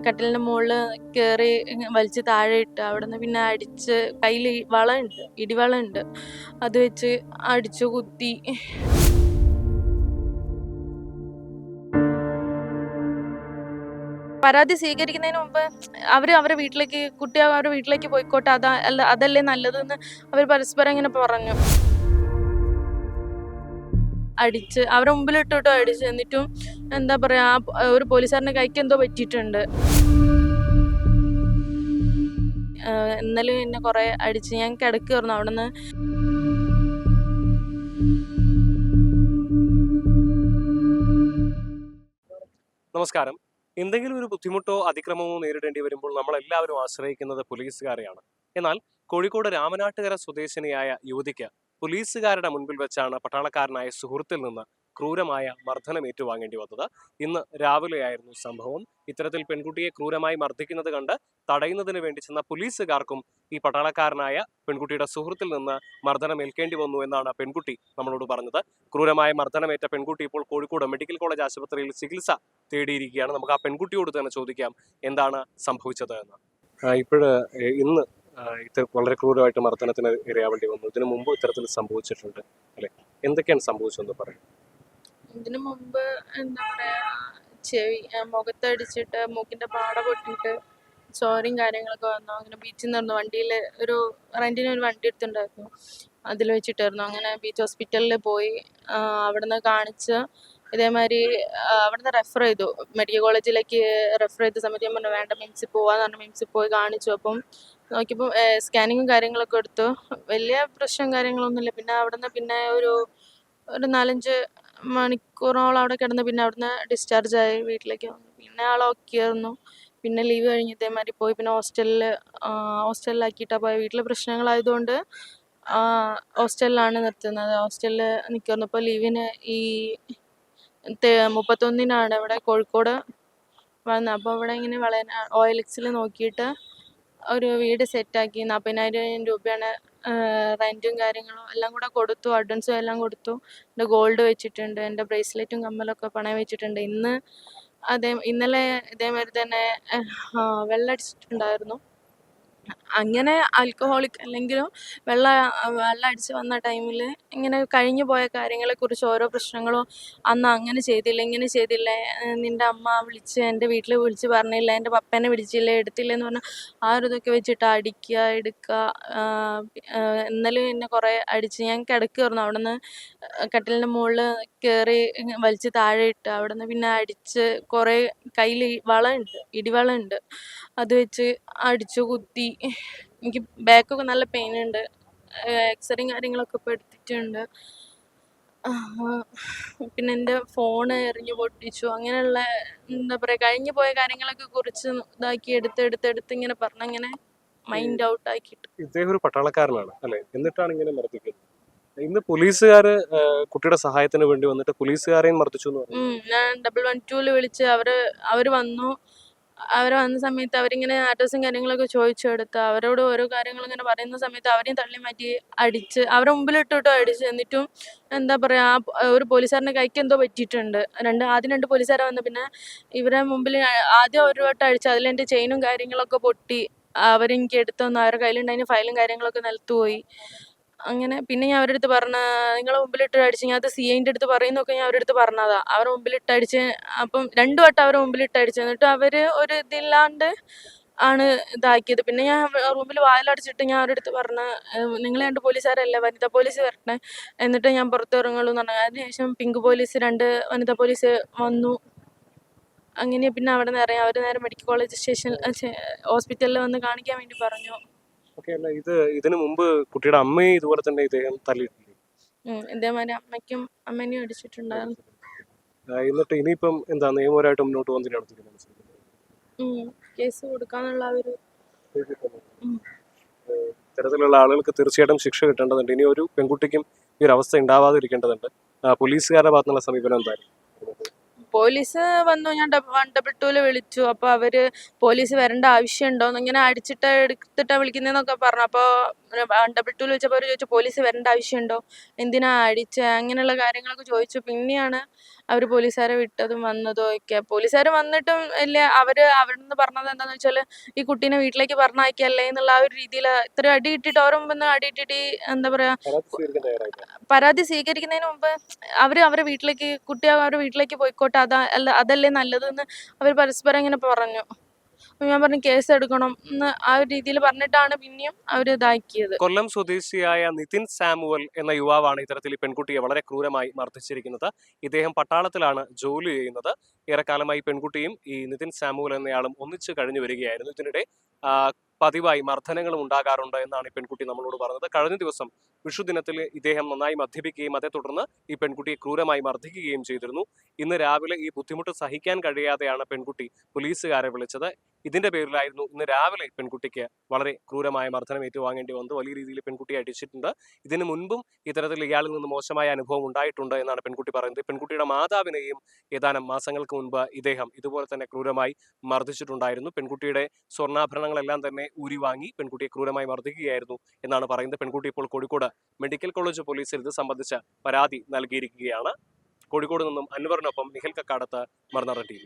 കട്ടിലിന്റെ മുകളിൽ കയറി വലിച്ച് താഴെ ഇട്ട് അവിടുന്ന് പിന്നെ അടിച്ച് കയ്യിൽ വളയുണ്ട്, ഇടിവളുണ്ട്, അത് വെച്ച് അടിച്ചു കുത്തി. പരാതി സ്വീകരിക്കുന്നതിന് മുമ്പ് അവരുടെ വീട്ടിലേക്ക് കുട്ടി അവരുടെ വീട്ടിലേക്ക് പോയിക്കോട്ടെ, അതല്ലേ നല്ലതെന്ന് അവർ പരസ്പരം ഇങ്ങനെ പറഞ്ഞു. അടിച്ച് അവരുടെ മുമ്പിലിട്ടിട്ടോ അടിച്ച്. എന്നിട്ടും എന്താ പറയാ, ഒരു പോലീസുകാരന്റെ കൈക്ക് എന്തോ പറ്റിയിട്ടുണ്ട്. ഇന്നലെ എന്നെ കുറെ അടിച്ച്. ഞാൻ കിടക്കുമായിരുന്നു അവിടുന്ന്. നമസ്കാരം. എന്തെങ്കിലും ഒരു ബുദ്ധിമുട്ടോ അതിക്രമമോ നേരിടേണ്ടി വരുമ്പോൾ നമ്മളെല്ലാവരും ആശ്രയിക്കുന്നത് പോലീസുകാരെയാണ്. എന്നാൽ കോഴിക്കോട് രാമനാട്ടുകര സ്വദേശിനിയായ യുവതിക്ക് പോലീസുകാരുടെ മുൻപിൽ വെച്ചാണ് പട്ടാളക്കാരനായ സുഹൃത്തിൽ നിന്ന് ക്രൂരമായ മർദ്ദനം ഏറ്റുവാങ്ങേണ്ടി വന്നത്. ഇന്ന് രാവിലെയായിരുന്നു സംഭവം. ഇത്തരത്തിൽ പെൺകുട്ടിയെ ക്രൂരമായി മർദ്ദിക്കുന്നത് കണ്ട് തടയുന്നതിന് വേണ്ടി ചെന്ന പോലീസുകാർക്കും ഈ പട്ടാളക്കാരനായ പെൺകുട്ടിയുടെ സുഹൃത്തിൽ നിന്ന് മർദ്ദനം ഏൽക്കേണ്ടി വന്നു എന്നാണ് പെൺകുട്ടി നമ്മളോട് പറഞ്ഞത്. ക്രൂരമായ മർദ്ദനമേറ്റ പെൺകുട്ടി ഇപ്പോൾ കോഴിക്കോട് മെഡിക്കൽ കോളേജ് ആശുപത്രിയിൽ ചികിത്സ തേടിയിരിക്കുകയാണ്. നമുക്ക് ആ പെൺകുട്ടിയോട് തന്നെ ചോദിക്കാം എന്താണ് സംഭവിച്ചത് എന്ന്. ഇന്ന് ഇത് വളരെ ക്രൂരമായിട്ട് മർദ്ദനത്തിന് ഇരയാവേണ്ടി വന്നു. ഇതിനു മുമ്പ് ഇത്തരത്തിൽ സംഭവിച്ചിട്ടുണ്ട് അല്ലെ? എന്തൊക്കെയാണ് സംഭവിച്ചതെന്ന് പറയും. ഇതിനു മുമ്പ് എന്താ പറയാ, മുഖത്തടിച്ചിട്ട് മൂക്കിന്റെ പാട പൊട്ടിയിട്ട് ചോരയും കാര്യങ്ങളൊക്കെ വന്നു. അങ്ങനെ ബീച്ചിൽ നിന്നായിരുന്നു, വണ്ടിയിൽ ഒരു റെന്റിന് ഒരു വണ്ടി എടുത്തിട്ടുണ്ടായിരുന്നു, അതിൽ വെച്ചിട്ടായിരുന്നു. അങ്ങനെ ബീച്ച് ഹോസ്പിറ്റലിൽ പോയി അവിടുന്ന് കാണിച്ച് ഇതേമാതിരി അവിടുന്ന് റെഫർ ചെയ്തു, മെഡിക്കൽ കോളേജിലേക്ക് റെഫർ ചെയ്ത സമയത്ത് ഞാൻ പറഞ്ഞു വേണ്ട മിംസിൽ പോവാന്ന് പറഞ്ഞു. മിംസിൽ പോയി കാണിച്ചു. അപ്പം നോക്കിയപ്പോൾ സ്കാനിങ്ങും കാര്യങ്ങളൊക്കെ എടുത്തു. വലിയ പ്രശ്നം കാര്യങ്ങളൊന്നുമില്ല. പിന്നെ അവിടുന്ന് പിന്നെ ഒരു 4-5 മണിക്കൂറോളം അവിടെ കിടന്ന് പിന്നെ അവിടുന്ന് ഡിസ്ചാർജ് ആയി വീട്ടിലേക്ക് വന്നു. പിന്നെ ആൾ ഓക്കെ ആയിരുന്നു. പിന്നെ ലീവ് കഴിഞ്ഞ് ഇതേമാതിരി പോയി. പിന്നെ ഹോസ്റ്റലിലാക്കിയിട്ടാണ് പോയത്. വീട്ടിലെ പ്രശ്നങ്ങളായതുകൊണ്ട് ഹോസ്റ്റലിലാണ് നിർത്തുന്നത്. ഹോസ്റ്റലിൽ നിൽക്കുന്നു. ഇപ്പോൾ ലീവിന് ഈ 31-നാണ് ഇവിടെ കോഴിക്കോട് വന്നത്. അപ്പോൾ ഇവിടെ ഇങ്ങനെ OLX നോക്കിയിട്ട് ഒരു വീട് സെറ്റാക്കി. 40,000 രൂപയാണ് റെൻറ്റും കാര്യങ്ങളും എല്ലാം കൂടെ കൊടുത്തു. അഡ്വാൻസും എല്ലാം കൊടുത്തു. എൻ്റെ ഗോൾഡ് വെച്ചിട്ടുണ്ട്, എൻ്റെ ബ്രേസ്ലെറ്റും കമ്മലൊക്കെ പണയം വെച്ചിട്ടുണ്ട്. ഇന്നലെ ഇതേമാതിരി തന്നെ വെള്ളമടിച്ചിട്ടുണ്ടായിരുന്നു. അങ്ങനെ ആൽക്കഹോളിക് അല്ലെങ്കിലും വെള്ളം അടിച്ച് വന്ന ടൈമിൽ ഇങ്ങനെ കഴിഞ്ഞു പോയ കാര്യങ്ങളെക്കുറിച്ച് ഓരോ പ്രശ്നങ്ങളും, അന്ന് അങ്ങനെ ചെയ്തില്ല, ഇങ്ങനെ ചെയ്തില്ല, നിൻ്റെ അമ്മ എൻ്റെ വീട്ടിൽ വിളിച്ച് പറഞ്ഞില്ല, എൻ്റെ പപ്പേനെ വിളിച്ചില്ല, എടുത്തില്ല എന്ന് പറഞ്ഞാൽ ആ ഒരു ഇതൊക്കെ വെച്ചിട്ട് അടിക്കുക, എടുക്കുക. ഇന്നലെ എന്നെ കുറേ അടിച്ച്. ഞാൻ കിടക്കുമായിരുന്നു അവിടുന്ന്. കട്ടിലിൻ്റെ മുകളിൽ കയറി വലിച്ച് താഴെ ഇട്ട് അവിടുന്ന് പിന്നെ അടിച്ച് കുറേ കയ്യിൽ വളയുണ്ട്, ഇടിവളുണ്ട്, അത് വെച്ച് അടിച്ചു കുത്തി. എനിക്ക് ബാക്കൊക്കെ നല്ല പെയിൻ ഉണ്ട്. എക്സ്റേയും കാര്യങ്ങളൊക്കെ ഇപ്പോൾ എടുത്തിട്ടുണ്ട്. പിന്നെ എൻ്റെ ഫോണ് എറിഞ്ഞു പൊട്ടിച്ചു. അങ്ങനെയുള്ള എന്താ പറയുക, കഴിഞ്ഞു പോയ കാര്യങ്ങളൊക്കെ കുറിച്ച് ഇതാക്കി എടുത്ത് ഇങ്ങനെ പറഞ്ഞങ്ങനെ മൈൻഡ് ഔട്ട് ആക്കിയിട്ട്. ഇദ്ദേഹം ഒരു പട്ടാളക്കാരനാണ് അല്ലെ? എന്നിട്ടാണ് ഇങ്ങനെ മർദ്ദിക്കുന്നത്. ഇന്ന് പോലീസുകാര് കുട്ടിയുടെ സഹായത്തിന് വേണ്ടി വന്നിട്ട് പോലീസുകാരെയും മർദ്ദിച്ചു എന്ന് പറഞ്ഞു. ഞാൻ 112 വിളിച്ച് അവര് വന്നു. വന്ന സമയത്ത് അവരിങ്ങനെ അഡ്രസ്സും കാര്യങ്ങളൊക്കെ ചോദിച്ചെടുത്ത് അവരോട് ഓരോ കാര്യങ്ങൾ ഇങ്ങനെ പറയുന്ന സമയത്ത് അവരെയും തള്ളി മാറ്റി അടിച്ച് അവരുടെ മുമ്പിലിട്ടിട്ടോ അടിച്ച്. എന്നിട്ടും എന്താ പറയാ, ഒരു പോലീസുകാരന്റെ കൈക്ക് എന്തോ പറ്റിയിട്ടുണ്ട്. ആദ്യം 2 പോലീസുകാരെ വന്നു. പിന്നെ ഇവരെ മുമ്പിൽ ആദ്യം ഒരു വട്ടം അടിച്ച് അതിലെൻ്റെ ചെയിനും കാര്യങ്ങളൊക്കെ പൊട്ടി. അവരെനിക്ക് എടുത്തു. അവരുടെ കയ്യിലുണ്ടായിരുന്ന ഫയലും കാര്യങ്ങളൊക്കെ നിലത്ത് പോയി. അങ്ങനെ പിന്നെ ഞാൻ അവരുടെ അടുത്ത് പറഞ്ഞ, നിങ്ങളെ മുമ്പിലിട്ട് അടിച്ച് ഞാൻ അത് CIൻ്റെ അടുത്ത് പറയുന്നൊക്കെ ഞാൻ അവരുടെ അടുത്ത് പറഞ്ഞതാ. അവരുടെ മുമ്പിലിട്ട് അടിച്ച്. അപ്പം 2 വട്ടം അവരുടെ മുമ്പിലിട്ട് അടിച്ചു. എന്നിട്ട് അവർ ഒരു ഇതില്ലാണ്ട് ആണ് ഇതാക്കിയത്. പിന്നെ ഞാൻ റൂമിൽ വാതിലടച്ചിട്ട് ഞാൻ അവരുടെ അടുത്ത് പറഞ്ഞ, നിങ്ങൾ 2 പോലീസുകാരല്ലേ, വനിതാ പോലീസ് വരട്ടെ, എന്നിട്ട് ഞാൻ പുറത്ത് ഇറങ്ങുള്ളൂ എന്ന് പറഞ്ഞു. അതിനുശേഷം പിങ്ക് പോലീസ് 2 വനിതാ പോലീസ് വന്നു. അങ്ങനെ പിന്നെ അവിടെ നിന്ന് ഇറങ്ങി. അവർ നേരെ മെഡിക്കൽ കോളേജ് ഹോസ്പിറ്റലിൽ വന്ന് കാണിക്കാൻ വേണ്ടി പറഞ്ഞു. ഇതിനു മുമ്പ് കുട്ടിയുടെ അമ്മയെ ഇതുപോലെ തന്നെ ഇദ്ദേഹം തല്ലിയിട്ടില്ലേ? ഇതേമാതിരി അമ്മേനെയും അടിച്ചിട്ടുണ്ടായിരുന്നു. എന്നിട്ട് ഇനിയിപ്പം എന്താ നിയമപരമായിട്ട് മുന്നോട്ട് പോകുന്നതിനാണ് തീരുമാനിച്ചത്? കേസ് കൊടുക്കാന്നുള്ള ഒരു ഇത്തരത്തിലുള്ള ആളുകൾക്ക് തീർച്ചയായിട്ടും ശിക്ഷ കിട്ടേണ്ടതുണ്ട്. ഇനി ഒരു പെൺകുട്ടിക്കും ഈ ഒരു അവസ്ഥ ഉണ്ടാവാതിരിക്കേണ്ടതുണ്ട്. പോലീസുകാരുടെ ഭാഗത്തുനിന്നുള്ള സമീപനം എന്തായാലും? പോലീസ് വന്നു. ഞാൻ 122 വിളിച്ചു. അപ്പോൾ അവര് പോലീസ് വരേണ്ട ആവശ്യമുണ്ടോ ഇങ്ങനെ എടുത്തിട്ടാ വിളിക്കുന്നതെന്നൊക്കെ പറഞ്ഞു. അപ്പോൾ 122 വിളിച്ചപ്പോൾ അവർ ചോദിച്ചു പോലീസ് വരേണ്ട ആവശ്യമുണ്ടോ, എന്തിനാ അടിച്ചത്, അങ്ങനെയുള്ള കാര്യങ്ങളൊക്കെ ചോദിച്ചു. പിന്നെയാണ് അവർ പോലീസുകാരെ വിട്ടതും വന്നതും ഒക്കെ. പോലീസുകാർ വന്നിട്ടും ഇല്ല, അവിടുന്ന് പറഞ്ഞത് എന്താന്ന് വെച്ചാല് ഈ കുട്ടീനെ വീട്ടിലേക്ക് പറഞ്ഞയക്കല്ലേ എന്നുള്ള ആ ഒരു രീതിയിൽ ഇത്ര അടി കിട്ടിയിട്ട് അവരുടെ മുമ്പിൽ നിന്ന് അടി കിട്ടിയിട്ട് എന്താ പറയാ പരാതി സ്വീകരിക്കുന്നതിന് മുമ്പ് അവരെ വീട്ടിലേക്ക് കുട്ടി അവരുടെ വീട്ടിലേക്ക് പോയിക്കോട്ടെ, അതല്ലേ നല്ലതെന്ന് അവർ പരസ്പരം ഇങ്ങനെ പറഞ്ഞു. അപ്പൊ ഞാൻ പറഞ്ഞു കേസ് എടുക്കണം എന്ന് ആ ഒരു രീതിയിൽ പറഞ്ഞിട്ടാണ് പിന്നെയും അവർ ഇതാക്കിയത്. കൊല്ലം സ്വദേശിയായ നിതിൻ സാമുവൽ എന്ന യുവാവാണ് ഇത്തരത്തിൽ ഈ പെൺകുട്ടിയെ വളരെ ക്രൂരമായി മർദ്ദിച്ചിരിക്കുന്നത്. ഇദ്ദേഹം പട്ടാളത്തിലാണ് ജോലി ചെയ്യുന്നത്. ഏറെക്കാലമായി പെൺകുട്ടിയും ഈ നിതിൻ സാമുവൽ എന്നയാളും ഒന്നിച്ചു കഴിഞ്ഞു വരികയായിരുന്നു. ഇതിനിടെ പതിവായി മർദ്ദനങ്ങളും ഉണ്ടാകാറുണ്ട് എന്നാണ് ഈ പെൺകുട്ടി നമ്മളോട് പറഞ്ഞത്. കഴിഞ്ഞ ദിവസം വിഷുദിനത്തിൽ ഇദ്ദേഹം നന്നായി മദ്യപിക്കുകയും അതേ തുടർന്ന് ഈ പെൺകുട്ടിയെ ക്രൂരമായി മർദ്ദിക്കുകയും ചെയ്തിരുന്നു. ഇന്ന് രാവിലെ ഈ ബുദ്ധിമുട്ട് സഹിക്കാൻ കഴിയാതെയാണ് പെൺകുട്ടി പോലീസുകാരെ വിളിച്ചത്. ഇതിന്റെ പേരിലായിരുന്നു ഇന്ന് രാവിലെ പെൺകുട്ടിക്ക് വളരെ ക്രൂരമായ മർദ്ദനം ഏറ്റുവാങ്ങേണ്ടി വന്നത്. വലിയ രീതിയിൽ പെൺകുട്ടിയെ അടിച്ചിട്ടുണ്ട്. ഇതിനു മുൻപും ഇത്തരത്തിൽ ഇയാളിൽ നിന്ന് മോശമായ അനുഭവം ഉണ്ടായിട്ടുണ്ട് എന്നാണ് പെൺകുട്ടി പറയുന്നത്. പെൺകുട്ടിയുടെ മാതാവിനെയും ഏതാനും മാസങ്ങൾക്ക് മുൻപ് ഇദ്ദേഹം ഇതുപോലെ തന്നെ ക്രൂരമായി മർദ്ദിച്ചിട്ടുണ്ടായിരുന്നു. പെൺകുട്ടിയുടെ സ്വർണ്ണാഭരണങ്ങളെല്ലാം തന്നെ ഊരി വാങ്ങി പെൺകുട്ടിയെ ക്രൂരമായി മർദ്ദിക്കുകയായിരുന്നു എന്നാണ് പറയുന്നത്. പെൺകുട്ടി ഇപ്പോൾ കോഴിക്കോട് മെഡിക്കൽ കോളേജ് പോലീസിൽ ഇത് സംബന്ധിച്ച പരാതി നൽകിയിരിക്കുകയാണ്. കോഴിക്കോട് നിന്നും അൻവറിനൊപ്പം നിഖിൽ കക്കാടത്ത്, മറുനാടൻ TV.